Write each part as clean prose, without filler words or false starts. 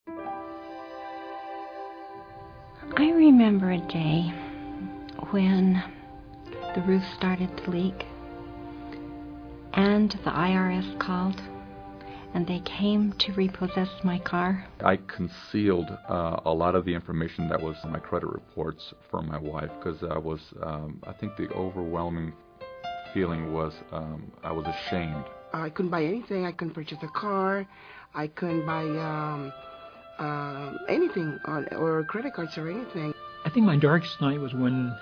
I remember a day when the roof started to leak and the IRS called and they came to repossess my car. I concealed a lot of the information that was in my credit reports from my wife because I think the overwhelming feeling was I was ashamed. I couldn't buy anything. I couldn't purchase a car. I couldn't buy anything or credit cards or anything. I think my darkest night was when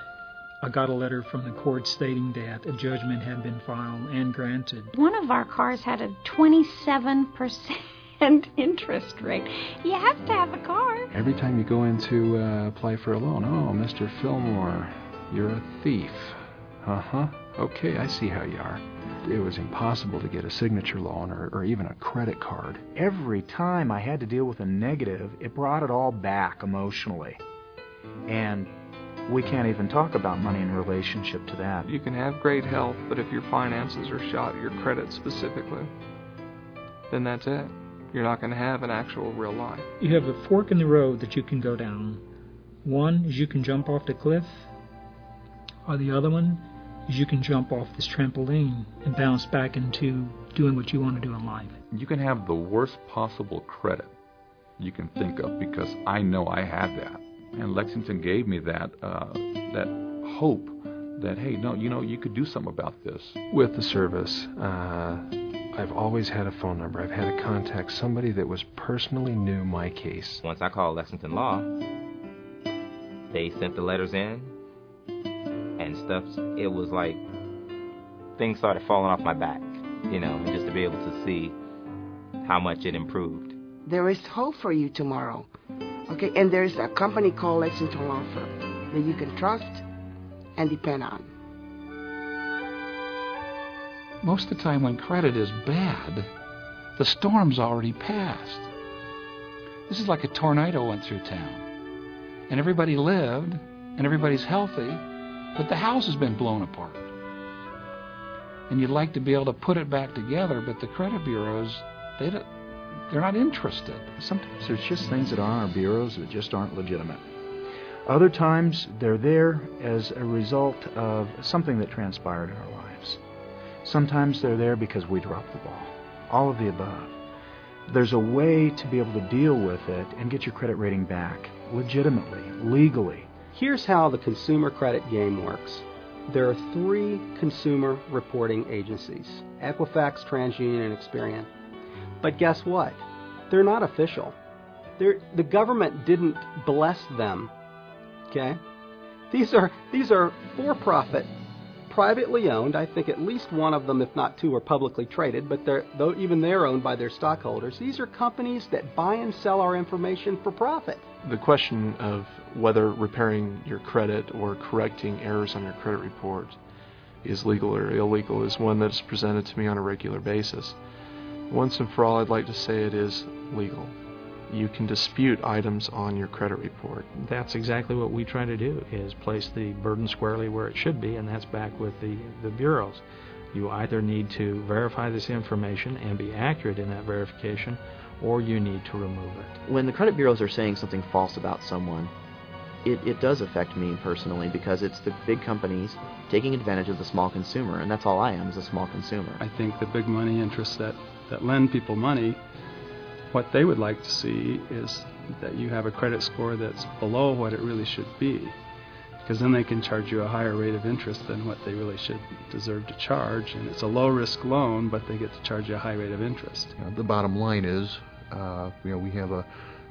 I got a letter from the court stating that a judgment had been filed and granted. One of our cars had a 27% interest rate. You have to have a car. Every time you go in to apply for a loan, oh, Mr. Fillmore, you're a thief. Uh-huh. Okay, I see how you are. It was impossible to get a signature loan or even a credit card. Every time I had to deal with a negative, it brought it all back emotionally. And we can't even talk about money in relationship to that. You can have great health, but if your finances are shot, your credit specifically, then that's it. You're not going to have an actual real life. You have a fork in the road that you can go down. One is you can jump off the cliff, or the other one is you can jump off this trampoline and bounce back into doing what you want to do in life. You can have the worst possible credit you can think of because I know I had that. And Lexington gave me that hope that, hey, no, you could do something about this. With the service, I've always had a phone number. I've had to contact somebody that was personally knew my case. Once I called Lexington Law, they sent the letters in and stuff. It was like things started falling off my back, and just to be able to see how much it improved. There is hope for you tomorrow. Okay, and there's a company called Lexington Law Firm that you can trust and depend on. Most of the time when credit is bad, the storm's already passed. This is like a tornado went through town. And everybody lived, and everybody's healthy, but the house has been blown apart. And you'd like to be able to put it back together, but the credit bureaus, they're not interested. Sometimes there's just things that are on our bureaus that just aren't legitimate. Other times they're there as a result of something that transpired in our lives. Sometimes they're there because we dropped the ball. All of the above. There's a way to be able to deal with it and get your credit rating back legitimately, legally. Here's how the consumer credit game works. There are 3 consumer reporting agencies: Equifax, TransUnion, and Experian. But guess what? They're not official. The government didn't bless them. Okay? These are for-profit, privately owned. I think at least one of them, if not 2, are publicly traded, but even they're owned by their stockholders. These are companies that buy and sell our information for profit. The question of whether repairing your credit or correcting errors on your credit report is legal or illegal is one that's presented to me on a regular basis. Once and for all, I'd like to say it is legal. You can dispute items on your credit report. That's exactly what we try to do, is place the burden squarely where it should be, and that's back with the bureaus. You either need to verify this information and be accurate in that verification, or you need to remove it. When the credit bureaus are saying something false about someone, it does affect me personally, because it's the big companies taking advantage of the small consumer, and that's all I am, is a small consumer. I think the big money interests that lend people money, what they would like to see is that you have a credit score that's below what it really should be, because then they can charge you a higher rate of interest than what they really should deserve to charge, and it's a low-risk loan, but they get to charge you a high rate of interest. The bottom line is, we have a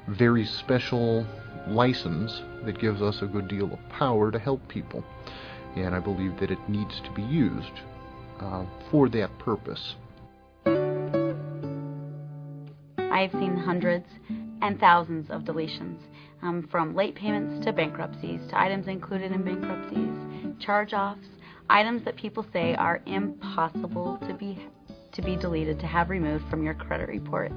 very special license that gives us a good deal of power to help people, and I believe that it needs to be used for that purpose. I've seen hundreds and thousands of deletions, from late payments to bankruptcies, to items included in bankruptcies, charge-offs, items that people say are impossible to be deleted, to have removed from your credit reports.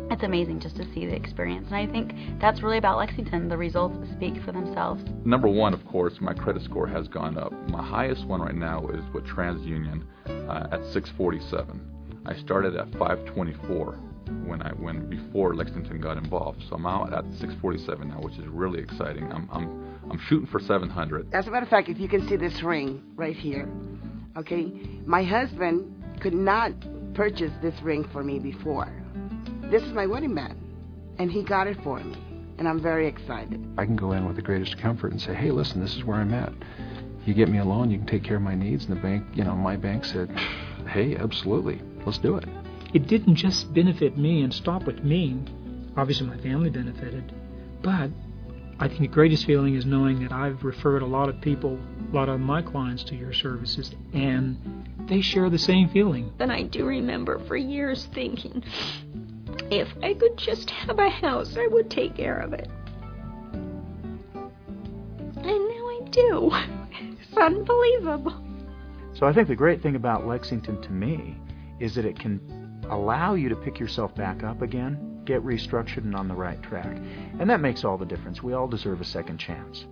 It's amazing just to see the experience, and I think that's really about Lexington. The results speak for themselves. Number one, of course, my credit score has gone up. My highest one right now is with TransUnion at 647. I started at 524 when before Lexington got involved. So I'm out at 647 now, which is really exciting. I'm shooting for 700. As a matter of fact, if you can see this ring right here, okay, my husband could not purchase this ring for me before. This is my wedding band, and he got it for me, and I'm very excited. I can go in with the greatest comfort and say, hey, listen, this is where I'm at. You get me a loan, you can take care of my needs. And the bank, my bank said, hey, absolutely, let's do it. It didn't just benefit me and stop with me. Obviously, my family benefited. But I think the greatest feeling is knowing that I've referred a lot of people, a lot of my clients to your services, and they share the same feeling. And I do remember for years thinking, if I could just have a house, I would take care of it. And now I do. It's unbelievable. So I think the great thing about Lexington to me is that it can allow you to pick yourself back up again, get restructured and on the right track. And that makes all the difference. We all deserve a second chance.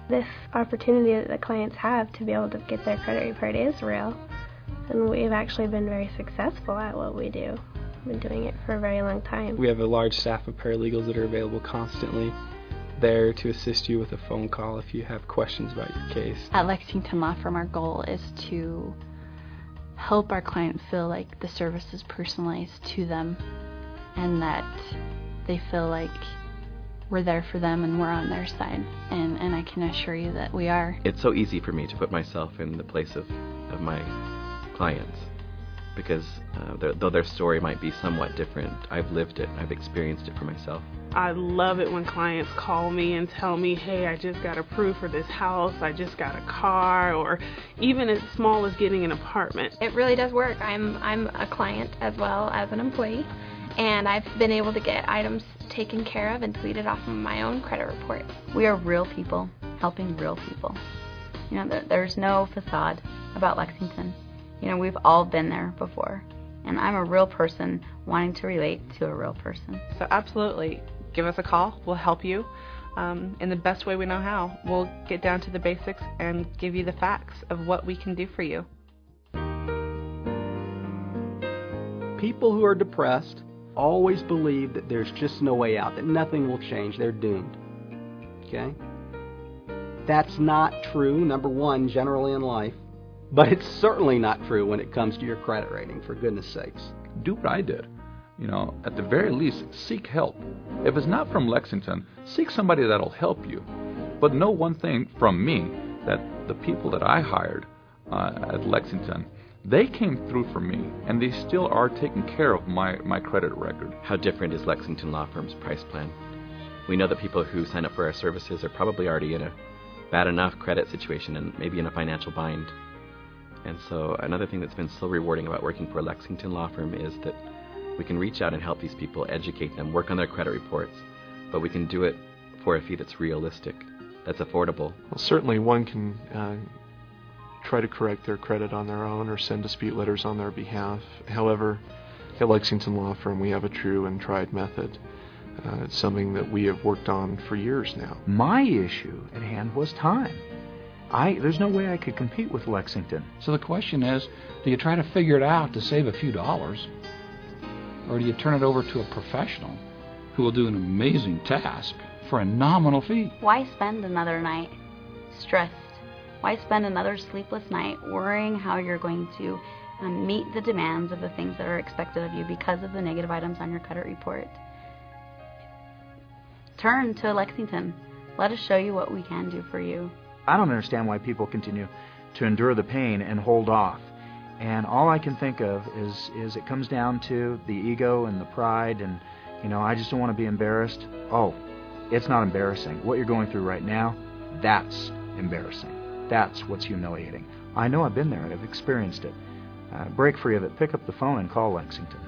This opportunity that the clients have to be able to get their credit report is real. And we've actually been very successful at what we do. We've been doing it for a very long time. We have a large staff of paralegals that are available constantly, there to assist you with a phone call if you have questions about your case. At Lexington Law Firm, our goal is to help our client feel like the service is personalized to them and that they feel like we're there for them and we're on their side. And I can assure you that we are. It's so easy for me to put myself in the place of my clients because though their story might be somewhat different, I've lived it, I've experienced it for myself. I love it when clients call me and tell me, hey, I just got approved for this house, I just got a car, or even as small as getting an apartment. It really does work. I'm a client as well as an employee, and I've been able to get items taken care of and deleted off of my own credit report. We are real people helping real people. There's no facade about Lexington. We've all been there before. And I'm a real person wanting to relate to a real person. So absolutely, give us a call. We'll help you in the best way we know how. We'll get down to the basics and give you the facts of what we can do for you. People who are depressed always believe that there's just no way out, that nothing will change. They're doomed. Okay? That's not true, number one, generally in life. But it's certainly not true when it comes to your credit rating, for goodness sakes. Do what I did. At the very least, seek help. If it's not from Lexington, seek somebody that'll help you. But know one thing from me, that the people that I hired at Lexington, they came through for me, and they still are taking care of my credit record. How different is Lexington Law Firm's price plan? We know that people who sign up for our services are probably already in a bad enough credit situation and maybe in a financial bind. And so another thing that's been so rewarding about working for a Lexington Law Firm is that we can reach out and help these people, educate them, work on their credit reports, but we can do it for a fee that's realistic, that's affordable. Well, certainly one can try to correct their credit on their own or send dispute letters on their behalf. However, at Lexington Law Firm, we have a true and tried method. It's something that we have worked on for years now. My issue at hand was time. There's no way I could compete with Lexington. So the question is, do you try to figure it out to save a few dollars? Or do you turn it over to a professional who will do an amazing task for a nominal fee? Why spend another night stressed? Why spend another sleepless night worrying how you're going to meet the demands of the things that are expected of you because of the negative items on your credit report? Turn to Lexington. Let us show you what we can do for you. I don't understand why people continue to endure the pain and hold off. And all I can think of is it comes down to the ego and the pride and, I just don't want to be embarrassed. Oh, it's not embarrassing. What you're going through right now, that's embarrassing. That's what's humiliating. I know I've been there. I've experienced it. Break free of it. Pick up the phone and call Lexington.